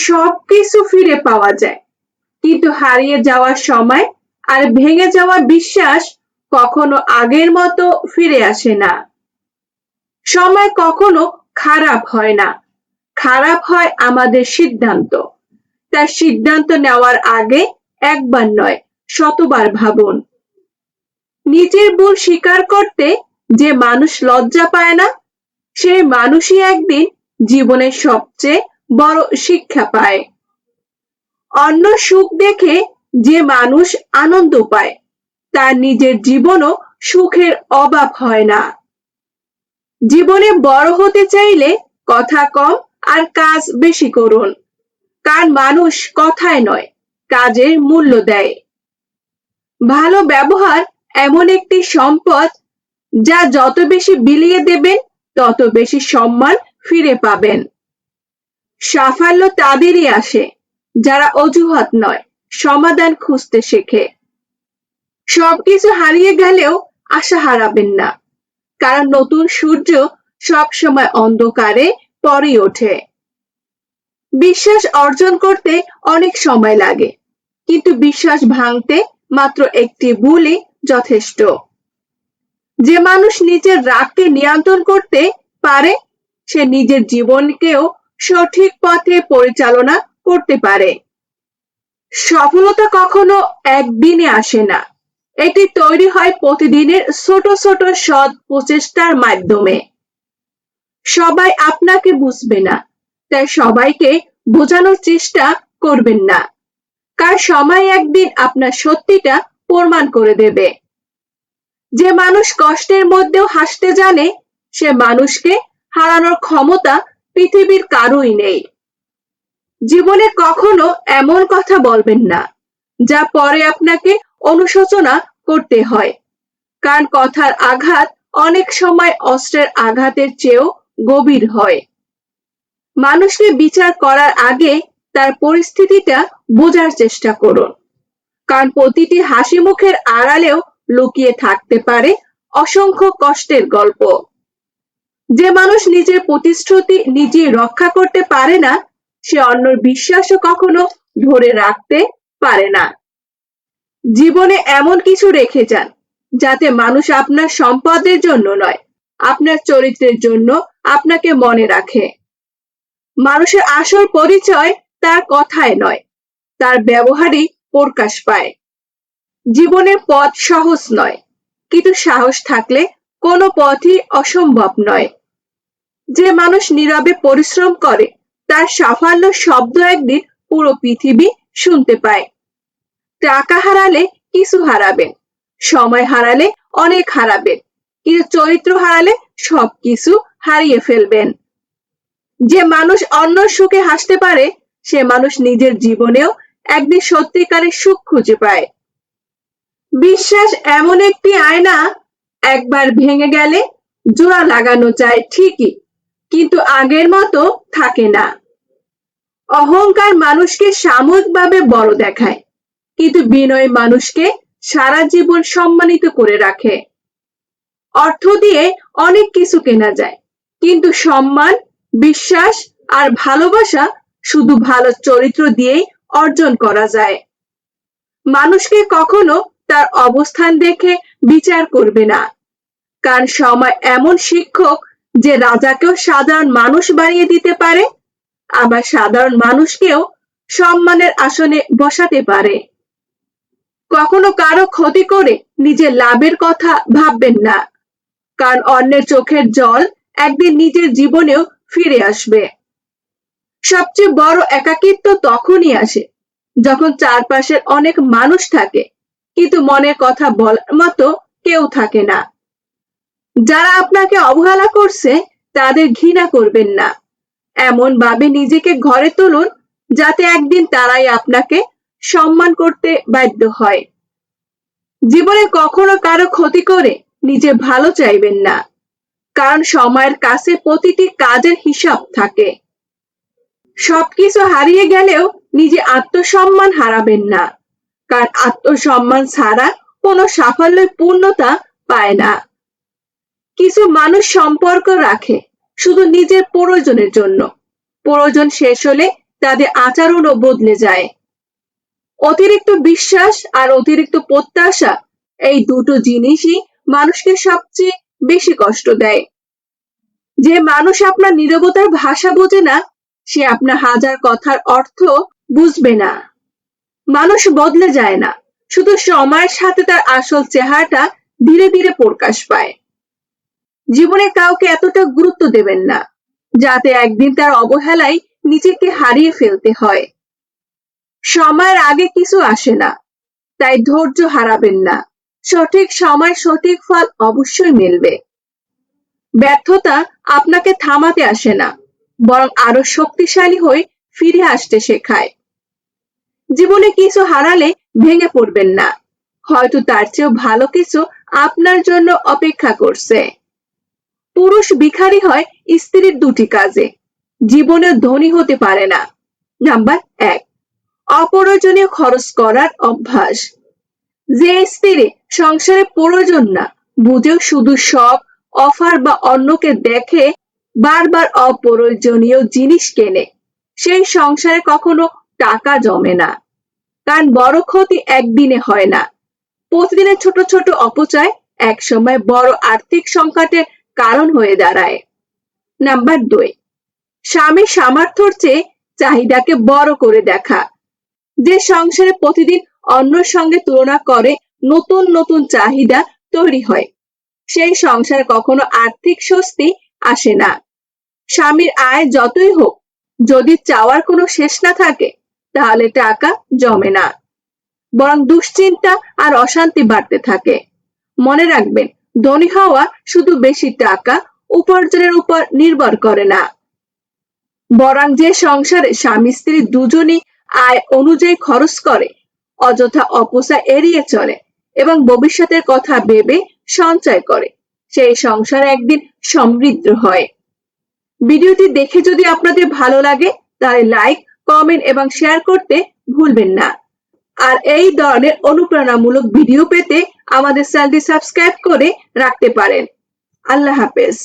সবকিছু ফিরে পাওয়া যায়, কিন্তু হারিয়ে যাওয়ার সময় আর ভেঙে যাওয়া বিশ্বাস কখনো আগের মতো ফিরে আসে না। সময় কখনো খারাপ হয় না, খারাপ হয় আমাদের সিদ্ধান্ত। তার সিদ্ধান্ত নেওয়ার আগে একবার নয়, শতবার ভাবুন। নিজের ভুল স্বীকার করতে যে মানুষ লজ্জা পায় না, সেই মানুষই একদিন জীবনের সবচেয়ে বড় শিক্ষা পায়। অন্য সুখ দেখে যে মানুষ আনন্দ পায়, তার নিজের জীবনও সুখের অভাব হয় না। জীবনে বড় হতে চাইলে কথা কম আর কাজ বেশি করুন, কারণ মানুষ কথায় নয়, কাজের মূল্য দেয়। ভালো ব্যবহার এমন একটি সম্পদ যা যত বেশি বিলিয়ে দেবেন তত বেশি সম্মান ফিরে পাবেন। সাফল্য তাদেরই আসে যারা অজুহাত নয়, সমাধান খুঁজতে শেখে। সবকিছু হারিয়ে গেলেও আশা হারাবেন না, কারণ নতুন সূর্য সবসময় অন্ধকারে পরে ওঠে। বিশ্বাস অর্জন করতে অনেক সময় লাগে, কিন্তু বিশ্বাস ভাঙতে মাত্র একটি ভুলই যথেষ্ট। যে মানুষ নিজের রাগকে নিয়ন্ত্রণ করতে পারে, সে নিজের জীবনকেও সঠিক পথে পরিচালনা করতে পারে। সফলতা কখনো একদিনে আসে না, এটি তৈরি হয় প্রতিদিনের ছোট ছোট সৎ প্রচেষ্টার মাধ্যমে। সবাই আপনাকে বুঝবে না, তাই সবাইকে বোঝানোর চেষ্টা করবেন না, কার সময় একদিন আপনার সত্যিটা প্রমাণ করে দেবে। যে মানুষ কষ্টের মধ্যেও হাসতে জানে, সে মানুষকে হারানোর ক্ষমতা পৃথিবীর কারোই নেই। জীবনে কখনো এমন কথা বলবেন না যা পরে আপনাকে অনুশোচনা করতে হয়, কারণ কথার আঘাত অনেক সময় অস্ত্রের আঘাতের চেয়েও গভীর হয়। মানুষকে বিচার করার আগে তার পরিস্থিতিটা বোঝার চেষ্টা করুন, কারণ প্রতিটি হাসি মুখের আড়ালেও লুকিয়ে থাকতে পারে অসংখ্য কষ্টের গল্প। যে মানুষ নিজের প্রতিশ্রুতি নিজে রক্ষা করতে পারে না, সে অন্যর বিশ্বাসও কখনো ধরে রাখতে পারে না। জীবনে এমন কিছু রেখে যান যাতে মানুষ আপনার সম্পদের জন্য নয়, আপনার চরিত্রের জন্য আপনাকে মনে রাখে। মানুষের আসল পরিচয় তার কথায় নয়, তার ব্যবহারই প্রকাশ পায়। জীবনের পথ সহজ নয়, কিন্তু সাহস থাকলে কোনো পথই অসম্ভব নয়। যে মানুষ নীরবে পরিশ্রম করে, তার সাফল্য শব্দ একদিন পুরো পৃথিবী শুনতে পায়। টাকা হারালে কিছু হারাবেন, সময় হারালে অনেক হারাবেন, কিন্তু চরিত্র হারালে সবকিছু হারিয়ে ফেলবেন। যে মানুষ অন্যর সুখে হাসতে পারে, সে মানুষ নিজের জীবনেও একদিন সত্যিকারের সুখ খুঁজে পায়। বিশ্বাস এমন একটি আয়না, একবার ভেঙে গেলে জোড়া লাগানো যায় ঠিকই, কিন্তু আগের মতো থাকে না। অহংকার মানুষকে সাময়িকভাবে বড় দেখায়, কিন্তু বিনয় মানুষকে সারা জীবন সম্মানিত করে রাখে। অর্থ দিয়ে অনেক কিছু কেনা যায়, কিন্তু সম্মান, বিশ্বাস আর ভালোবাসা শুধু ভালো চরিত্র দিয়েই অর্জন করা যায়। মানুষকে কখনো তার অবস্থান দেখে বিচার করবে না, কারণ সময় এমন শিক্ষক যে রাজাকেও সাধারণ মানুষ বানিয়ে দিতে পারে, আবার সাধারণ মানুষকেও সম্মানের আসনে বসাতে পারে। কখনো কারো ক্ষতি করে নিজের লাভের কথা ভাববেন না, কারণ অন্যের চোখের জল একদিন নিজের জীবনেও ফিরে আসবে। সবচেয়ে বড় একাকিত্ব তখনই আসে যখন চারপাশের অনেক মানুষ থাকে, কিন্তু মনের কথা বলার মতো কেউ থাকে না। যারা আপনাকে অবহেলা করছে তাদের ঘৃণা করবেন না, এমন ভাবে নিজেকে ঘরে তুলুন যাতে একদিন তারাই আপনাকে সম্মান করতে বাধ্য হয়। জীবনে কখনো কারো ক্ষতি করে নিজে ভালো চাইবেন না, কারণ সময়ের কাছে প্রতিটি কাজের হিসাব থাকে। সবকিছু হারিয়ে গেলেও নিজে আত্মসম্মান হারাবেন না, কারণ আত্মসম্মান ছাড়া কোনো সাফল্যের পূর্ণতা পায় না। কিছু মানুষ সম্পর্ক রাখে শুধু নিজের প্রয়োজনের জন্য, প্রয়োজন শেষ হলে তাদের আচরণও বদলে যায়। অতিরিক্ত বিশ্বাস আর অতিরিক্ত প্রত্যাশা, এই দুটো জিনিসই মানুষকে সবচেয়ে বেশি কষ্ট দেয়। যে মানুষ আপনার নীরবতার ভাষা বোঝে না, সে আপনার হাজার কথার অর্থ বুঝবে না। মানুষ বদলে যায় না, শুধু সময়ের সাথে তার আসল চেহারাটা ধীরে ধীরে প্রকাশ পায়। জীবনে কাউকে এতটা গুরুত্ব দেবেন না যাতে একদিন তার অবহেলায় নিজেকে হারিয়ে ফেলতে হয়। সময়ের আগে কিছু আসে না, তাই ধৈর্য হারাবেন না। সঠিক সময় সঠিক ফল অবশ্যই মিলবে। ব্যর্থতা আপনাকে থামাতে আসে না, বরং আরো শক্তিশালী হয়ে ফিরে আসতে শেখায়। জীবনে কিছু হারালে ভেঙে পড়বেন না, হয়তো তার চেয়েও ভালো কিছু আপনার জন্য অপেক্ষা করছে। পুরুষ ভিখারি হয় স্ত্রীর দুটি কাজে, জীবনে ধনী হতে পারে না। নাম্বার 1, অপ্রয়োজনীয় খরচ করার অভ্যাস। যে স্ত্রী সংসারে প্রয়োজন না বুঝেও শুধু শখ, অফার বা অন্যকে দেখে বারবার অপ্রয়োজনীয় জিনিস কেনে, সেই সংসারে কখনো টাকা জমে না। কারণ বড় ক্ষতি একদিনে হয় না, প্রতিদিনের ছোট ছোট অপচয় একসময় বড় আর্থিক সংকটের কারণ হয়ে দাঁড়ায়। নাম্বার 2, স্বামীর সামর্থ্যের চেয়ে চাহিদাকে বড় করে দেখা। যে সংসারে প্রতিদিন অন্যের সঙ্গে তুলনা করে নতুন নতুন চাহিদা তৈরি হয়, সেই সংসারে কখনো আর্থিক স্বস্তি আসে না। স্বামীর আয় যতই হোক, যদি চাওয়ার কোনো শেষ না থাকে, তাহলে টাকা জমে না, বরং দুশ্চিন্তা আর অশান্তি বাড়তে থাকে। মনে রাখবেন, ধনী হওয়া শুধু বেশি টাকা উপার্জনের উপর নির্ভর করে না, বরং যে সংসারে স্বামী স্ত্রী দুজনই আয় অনুযায়ী খরচ করে, অযথা অপচয় এড়িয়ে চলে এবং ভবিষ্যতের কথা ভেবে সঞ্চয় করে, সেই সংসার একদিন সমৃদ্ধ হয়। ভিডিওটি দেখে যদি আপনাদের ভালো লাগে, তাহলে লাইক, কমেন্ট এবং শেয়ার করতে ভুলবেন না। আর এই ধরনের অনুপ্রেরণামূলক ভিডিও পেতে আমাদের চ্যানেলটি সাবস্ক্রাইব করে রাখতে পারেন। আল্লাহ হাফেজ।